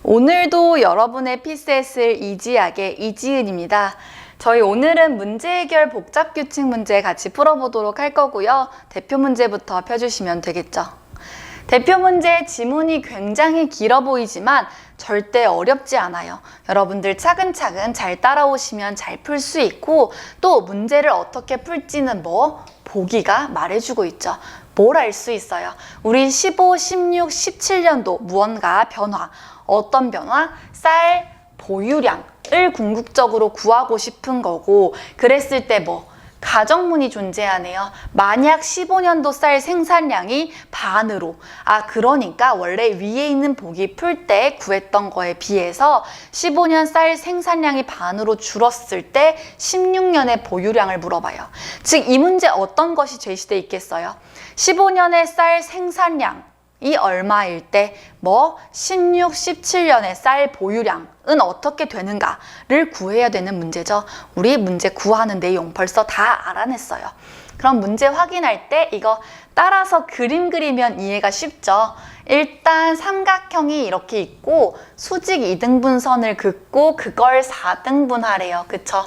오늘도 여러분의 PCS를 이지하게 이지은입니다. 저희 오늘은 문제 해결 복잡 규칙 문제 같이 풀어보도록 할 거고요. 대표 문제부터 펴주시면 되겠죠. 대표 문제 지문이 굉장히 길어 보이지만 절대 어렵지 않아요. 여러분들 차근차근 잘 따라오시면 잘 풀 수 있고, 또 문제를 어떻게 풀지는 보기가 말해주고 있죠. 뭘 알 수 있어요? 우리 15, 16, 17년도 무언가 변화, 어떤 변화? 쌀 보유량을 궁극적으로 구하고 싶은 거고, 그랬을 때 가정문이 존재하네요. 만약 15년도 쌀 생산량이 반으로, 그러니까 원래 위에 있는 보기 풀 때 구했던 거에 비해서 15년 쌀 생산량이 반으로 줄었을 때 16년의 보유량을 물어봐요. 즉 이 문제 어떤 것이 제시돼 있겠어요? 15년의 쌀 생산량이 얼마일 때 16, 17년의 쌀 보유량은 어떻게 되는가를 구해야 되는 문제죠. 우리 문제 구하는 내용 벌써 다 알아냈어요. 그럼 문제 확인할 때 이거 따라서 그림 그리면 이해가 쉽죠. 일단 삼각형이 이렇게 있고 수직 2등분선을 긋고 그걸 4등분 하래요. 그쵸?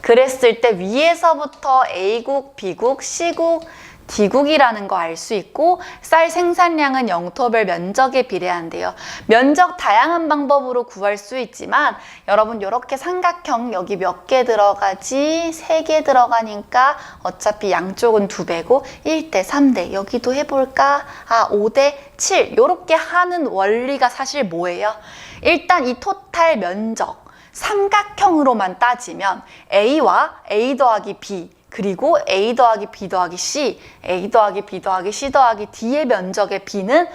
그랬을 때 위에서부터 A국, B국, C국, D국이라는 거 알 수 있고, 쌀 생산량은 영토별 면적에 비례한대요. 면적 다양한 방법으로 구할 수 있지만 여러분 이렇게 삼각형 여기 몇 개 들어가지? 3개 들어가니까 어차피 양쪽은 2배고 1대 3대 여기도 해볼까? 5대 7 이렇게 하는 원리가 사실 뭐예요? 일단 이 토탈 면적 삼각형으로만 따지면 A와 A 더하기 B 그리고 A 더하기 B 더하기 C, A 더하기 B 더하기 C 더하기 D의 면적의 B는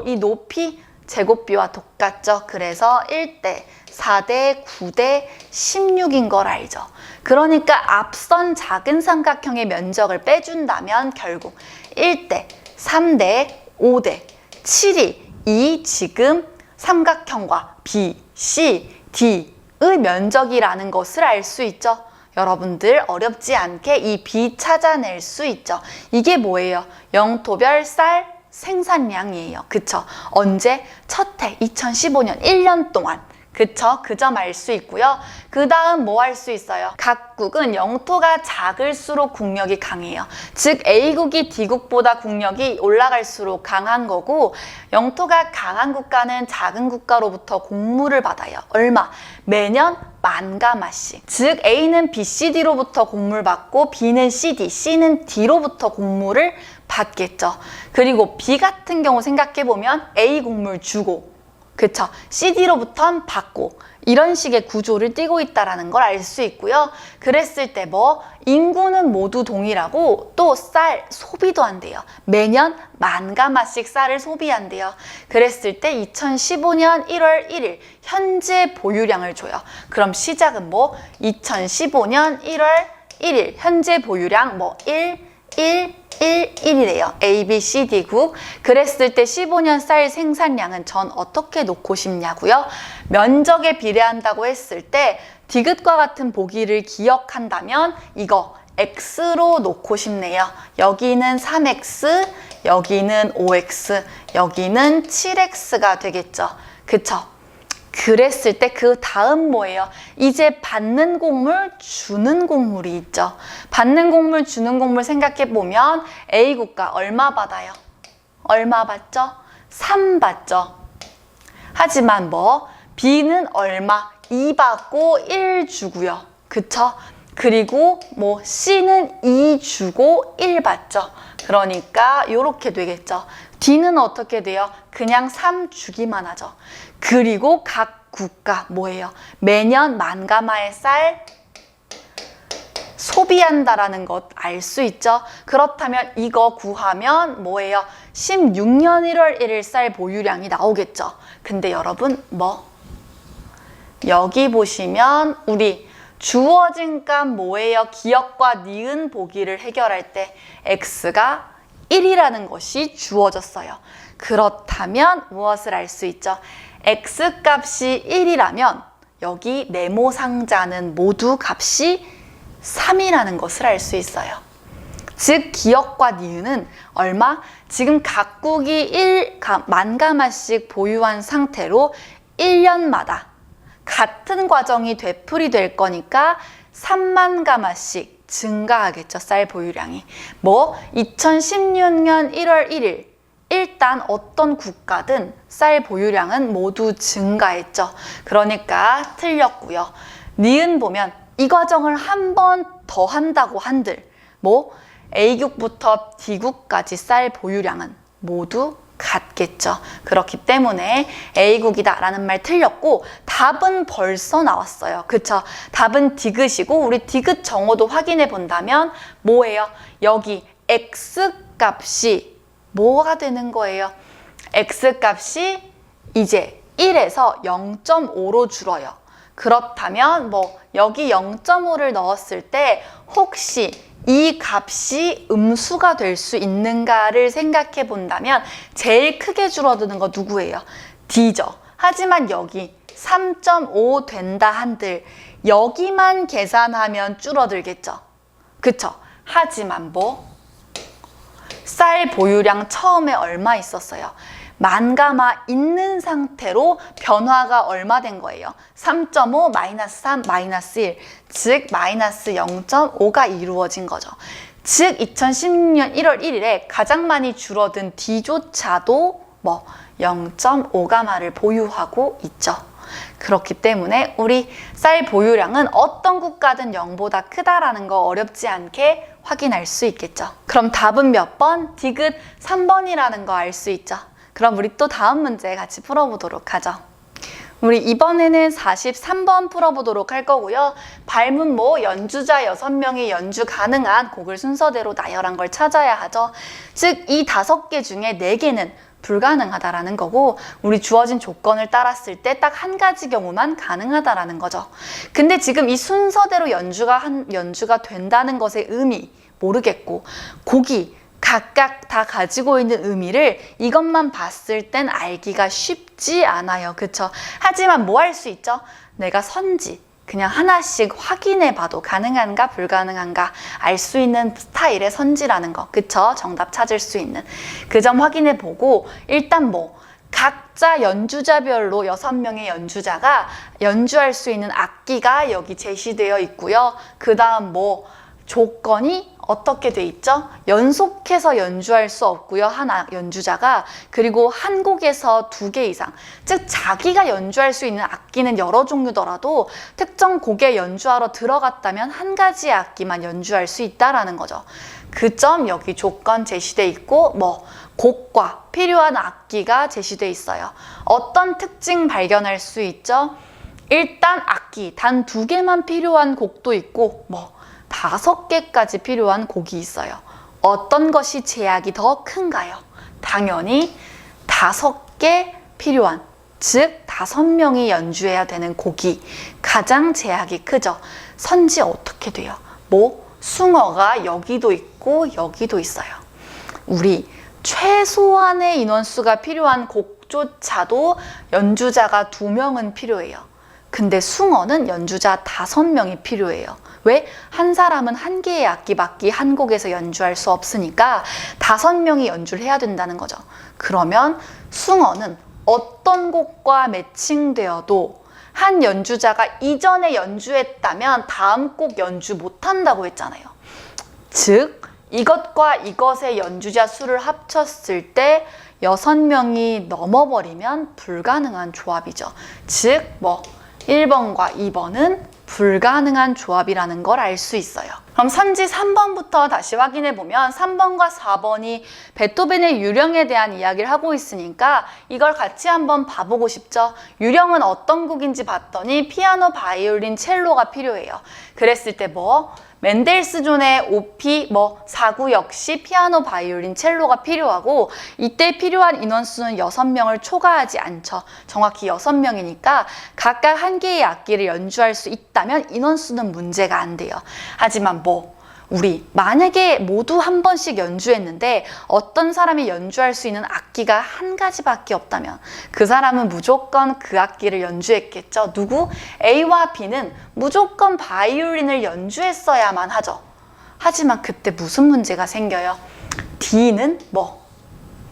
이 높이 제곱비와 똑같죠. 그래서 1대 4대 9대 16인 걸 알죠. 그러니까 앞선 작은 삼각형의 면적을 빼준다면 결국 1대 3대 5대 7이 이 지금 삼각형과 B, C, D의 면적이라는 것을 알 수 있죠. 여러분들 어렵지 않게 이 B 찾아낼 수 있죠. 이게 뭐예요? 영토별 쌀 생산량이에요. 그쵸? 언제? 첫 해 2015년 1년 동안. 그쵸? 그 점 알 수 있고요. 그 다음 뭐 할 수 있어요? 각국은 영토가 작을수록 국력이 강해요. 즉 A국이 D국보다 국력이 올라갈수록 강한 거고, 영토가 강한 국가는 작은 국가로부터 곡물을 받아요. 얼마? 매년 10,000가마씩. 즉 A는 B, C, D로부터 곡물 받고 B는 C, D, C는 D로부터 곡물을 받겠죠. 그리고 B 같은 경우 생각해보면 A 곡물 주고, 그쵸? CD로부터는 받고, 이런 식의 구조를 띠고 있다는 걸 알 수 있고요. 그랬을 때 인구는 모두 동일하고 또 쌀 소비도 한대요. 매년 10,000가마씩 쌀을 소비한대요. 그랬을 때 2015년 1월 1일 현재 보유량을 줘요. 그럼 시작은 2015년 1월 1일 현재 보유량 1이래요. A, B, C, D국. 그랬을 때 15년 쌀 생산량은 전 어떻게 놓고 싶냐고요? 면적에 비례한다고 했을 때 디귿과 같은 보기를 기억한다면 이거 X로 놓고 싶네요. 여기는 3X, 여기는 5X, 여기는 7X가 되겠죠. 그쵸? 그랬을 때 그 다음 뭐예요? 이제 받는 곡물, 주는 곡물이 있죠. 받는 곡물, 주는 곡물 생각해보면 A국가 얼마 받아요? 얼마 받죠? 3 받죠. 하지만 B는 얼마? 2 받고 1 주고요. 그쵸? 그리고 C는 2 주고 1 받죠. 그러니까 이렇게 되겠죠. D는 어떻게 돼요? 그냥 3 주기만 하죠. 그리고 각 국가 뭐예요? 매년 10,000가마의 쌀 소비한다라는 것 알 수 있죠? 그렇다면 이거 구하면 뭐예요? 16년 1월 1일 쌀 보유량이 나오겠죠? 근데 여러분 여기 보시면 우리 주어진 값 뭐예요? 기역과 니은 보기를 해결할 때 X가 1이라는 것이 주어졌어요. 그렇다면 무엇을 알 수 있죠? X값이 1이라면 여기 네모 상자는 모두 값이 3이라는 것을 알 수 있어요. 즉 기역과 니은은 얼마? 지금 각국이 10,000가마씩 보유한 상태로 1년마다 같은 과정이 되풀이될 거니까 3만 가마씩 증가하겠죠, 쌀 보유량이. 2016년 1월 1일 일단 어떤 국가든 쌀 보유량은 모두 증가했죠. 그러니까 틀렸고요. 니은 보면 이 과정을 한 번 더 한다고 한들 A국부터 D국까지 쌀 보유량은 모두 같겠죠. 그렇기 때문에 A국이다 라는 말 틀렸고 답은 벌써 나왔어요. 그쵸? 답은 디귿이고 우리 디귿 정오도 확인해 본다면 뭐예요? 여기 X값이 뭐가 되는 거예요? X값이 이제 1에서 0.5로 줄어요. 그렇다면 여기 0.5를 넣었을 때 혹시 이 값이 음수가 될 수 있는가를 생각해 본다면 제일 크게 줄어드는 거 누구예요? D죠. 하지만 여기 3.5 된다 한들 여기만 계산하면 줄어들겠죠. 그쵸? 하지만 쌀 보유량 처음에 얼마 있었어요? 만가마 있는 상태로 변화가 얼마 된 거예요? 3.5 마이너스 3 마이너스 1, 즉 마이너스 0.5가 이루어진 거죠. 즉 2016년 1월 1일에 가장 많이 줄어든 D조차도 0.5가마를 보유하고 있죠. 그렇기 때문에 우리 쌀 보유량은 어떤 국가든 0보다 크다라는 거 어렵지 않게 확인할 수 있겠죠. 그럼 답은 몇 번? 디귿 3번이라는 거 알 수 있죠. 그럼 우리 또 다음 문제 같이 풀어보도록 하죠. 우리 이번에는 43번 풀어보도록 할 거고요. 발문모 연주자 6명이 연주 가능한 곡을 순서대로 나열한 걸 찾아야 하죠. 즉 이 5개 중에 4개는 불가능하다라는 거고 우리 주어진 조건을 따랐을 때 딱 한 가지 경우만 가능하다라는 거죠. 근데 지금 이 순서대로 연주가 된다는 것의 의미 모르겠고 곡이 각각 다 가지고 있는 의미를 이것만 봤을 땐 알기가 쉽지 않아요. 그쵸? 하지만 뭐 할 수 있죠? 내가 선지 그냥 하나씩 확인해 봐도 가능한가 불가능한가 알 수 있는 스타일의 선지라는 거. 그쵸? 정답 찾을 수 있는 그 점 확인해 보고 일단 각자 연주자별로 6명의 연주자가 연주할 수 있는 악기가 여기 제시되어 있고요. 그 다음 조건이 어떻게 돼 있죠? 연속해서 연주할 수 없고요. 하나 연주자가. 그리고 한 곡에서 2개 이상. 즉 자기가 연주할 수 있는 악기는 여러 종류더라도 특정 곡에 연주하러 들어갔다면 한 가지의 악기만 연주할 수 있다라는 거죠. 그 점 여기 조건 제시돼 있고 곡과 필요한 악기가 제시돼 있어요. 어떤 특징 발견할 수 있죠? 일단 악기 단 2개만 필요한 곡도 있고 5개까지 필요한 곡이 있어요. 어떤 것이 제약이 더 큰가요? 당연히 5개 필요한, 즉 5명이 연주해야 되는 곡이 가장 제약이 크죠. 선지 어떻게 돼요? 숭어가 여기도 있고 여기도 있어요. 우리 최소한의 인원수가 필요한 곡조차도 연주자가 2명은 필요해요. 근데 숭어는 연주자 5명이 필요해요. 왜? 한 사람은 한 개의 악기밖에 한 곡에서 연주할 수 없으니까 5명이 연주를 해야 된다는 거죠. 그러면 숭어는 어떤 곡과 매칭되어도 한 연주자가 이전에 연주했다면 다음 곡 연주 못한다고 했잖아요. 즉 이것과 이것의 연주자 수를 합쳤을 때 6명이 넘어버리면 불가능한 조합이죠. 즉 1번과 2번은 불가능한 조합이라는 걸 알 수 있어요. 그럼 선지 3번부터 다시 확인해 보면 3번과 4번이 베토벤의 유령에 대한 이야기를 하고 있으니까 이걸 같이 한번 봐보고 싶죠. 유령은 어떤 곡인지 봤더니 피아노, 바이올린, 첼로가 필요해요. 그랬을 때 멘델스존의 오피 4구 역시 피아노, 바이올린, 첼로가 필요하고 이때 필요한 인원수는 6명을 초과하지 않죠. 정확히 6명이니까 각각 한 개의 악기를 연주할 수 있다면 인원수는 문제가 안 돼요. 하지만 우리 만약에 모두 한 번씩 연주했는데 어떤 사람이 연주할 수 있는 악기가 한 가지밖에 없다면 그 사람은 무조건 그 악기를 연주했겠죠. 누구? A와 B는 무조건 바이올린을 연주했어야만 하죠. 하지만 그때 무슨 문제가 생겨요? D는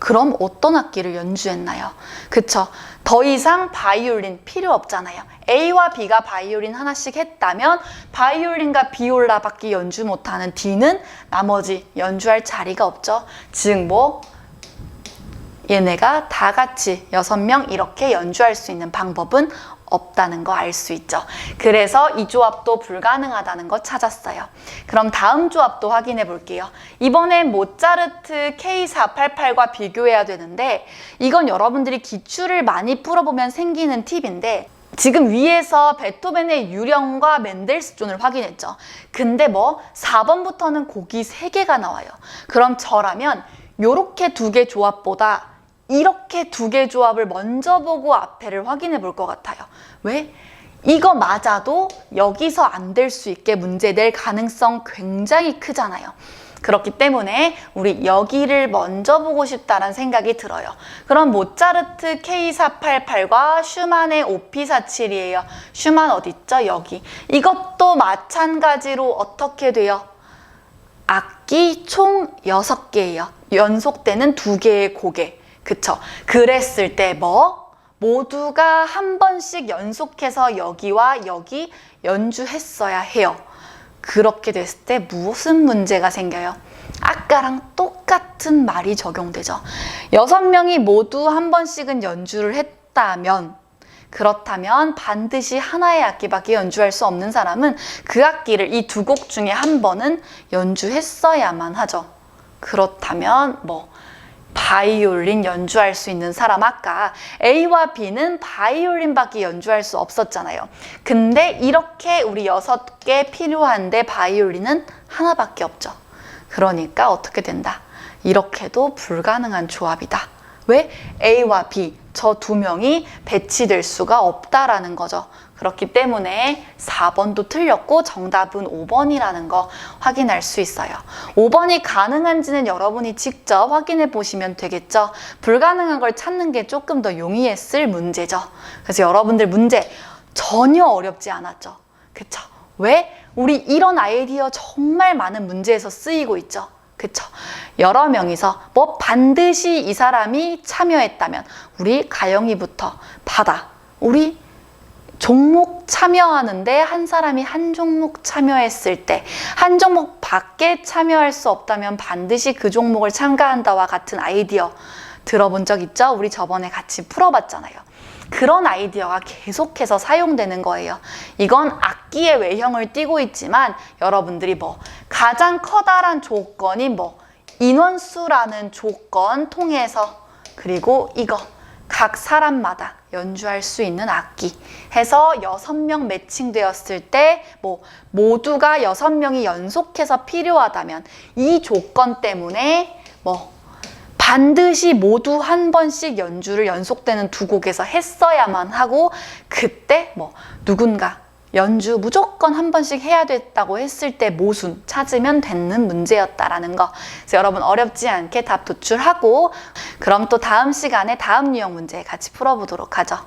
그럼 어떤 악기를 연주했나요? 그쵸? 더 이상 바이올린 필요 없잖아요. A와 B가 바이올린 하나씩 했다면 바이올린과 비올라밖에 연주 못하는 D는 나머지 연주할 자리가 없죠. 즉 뭐 얘네가 다 같이 6명 이렇게 연주할 수 있는 방법은 없다는 거 알 수 있죠. 그래서 이 조합도 불가능하다는 거 찾았어요. 그럼 다음 조합도 확인해 볼게요. 이번엔 모차르트 K488과 비교해야 되는데 이건 여러분들이 기출을 많이 풀어보면 생기는 팁인데 지금 위에서 베토벤의 유령과 멘델스존을 확인했죠. 근데 뭐 4번부터는 곡이 3개가 나와요. 그럼 저라면 요렇게 2개 조합보다 이렇게 2개 조합을 먼저 보고 앞에를 확인해 볼 것 같아요. 왜? 이거 맞아도 여기서 안 될 수 있게 문제 낼 가능성 굉장히 크잖아요. 그렇기 때문에 우리 여기를 먼저 보고 싶다는 생각이 들어요. 그럼 모차르트 K488과 슈만의 OP47이에요. 슈만 어디 있죠? 여기. 이것도 마찬가지로 어떻게 돼요? 악기 총 6개예요. 연속되는 2개의 곡에. 그쵸? 그랬을 때 뭐? 모두가 한 번씩 연속해서 여기와 여기 연주했어야 해요. 그렇게 됐을 때 무슨 문제가 생겨요? 아까랑 똑같은 말이 적용되죠. 6명이 모두 한 번씩은 연주를 했다면 그렇다면 반드시 하나의 악기밖에 연주할 수 없는 사람은 그 악기를 이 2곡 중에 한 번은 연주했어야만 하죠. 그렇다면 뭐 바이올린 연주할 수 있는 사람 아까 A와 B는 바이올린밖에 연주할 수 없었잖아요. 근데 이렇게 우리 6개 필요한데 바이올린은 하나밖에 없죠. 그러니까 어떻게 된다? 이렇게도 불가능한 조합이다. 왜? A와 B 저 2명이 배치될 수가 없다라는 거죠. 그렇기 때문에 4번도 틀렸고 정답은 5번이라는 거 확인할 수 있어요. 5번이 가능한지는 여러분이 직접 확인해 보시면 되겠죠. 불가능한 걸 찾는 게 조금 더 용이했을 문제죠. 그래서 여러분들 문제 전혀 어렵지 않았죠. 그쵸? 왜? 우리 이런 아이디어 정말 많은 문제에서 쓰이고 있죠. 그쵸? 여러 명이서 뭐 반드시 이 사람이 참여했다면 우리 가영이부터 받아. 우리 종목 참여하는데 한 사람이 한 종목 참여했을 때 한 종목 밖에 참여할 수 없다면 반드시 그 종목을 참가한다와 같은 아이디어 들어본 적 있죠? 우리 저번에 같이 풀어봤잖아요. 그런 아이디어가 계속해서 사용되는 거예요. 이건 악기의 외형을 띠고 있지만 여러분들이 뭐 가장 커다란 조건이 뭐 인원수라는 조건 통해서 그리고 이거 각 사람마다 연주할 수 있는 악기 해서 6명 매칭되었을 때 뭐 모두가 6명이 연속해서 필요하다면 이 조건 때문에 뭐 반드시 모두 한 번씩 연주를 연속되는 2곡에서 했어야만 하고 그때 뭐 누군가 연주 무조건 한 번씩 해야 됐다고 했을 때 모순 찾으면 되는 문제였다라는 거. 그래서 여러분 어렵지 않게 답 도출하고 그럼 또 다음 시간에 다음 유형 문제 같이 풀어보도록 하죠.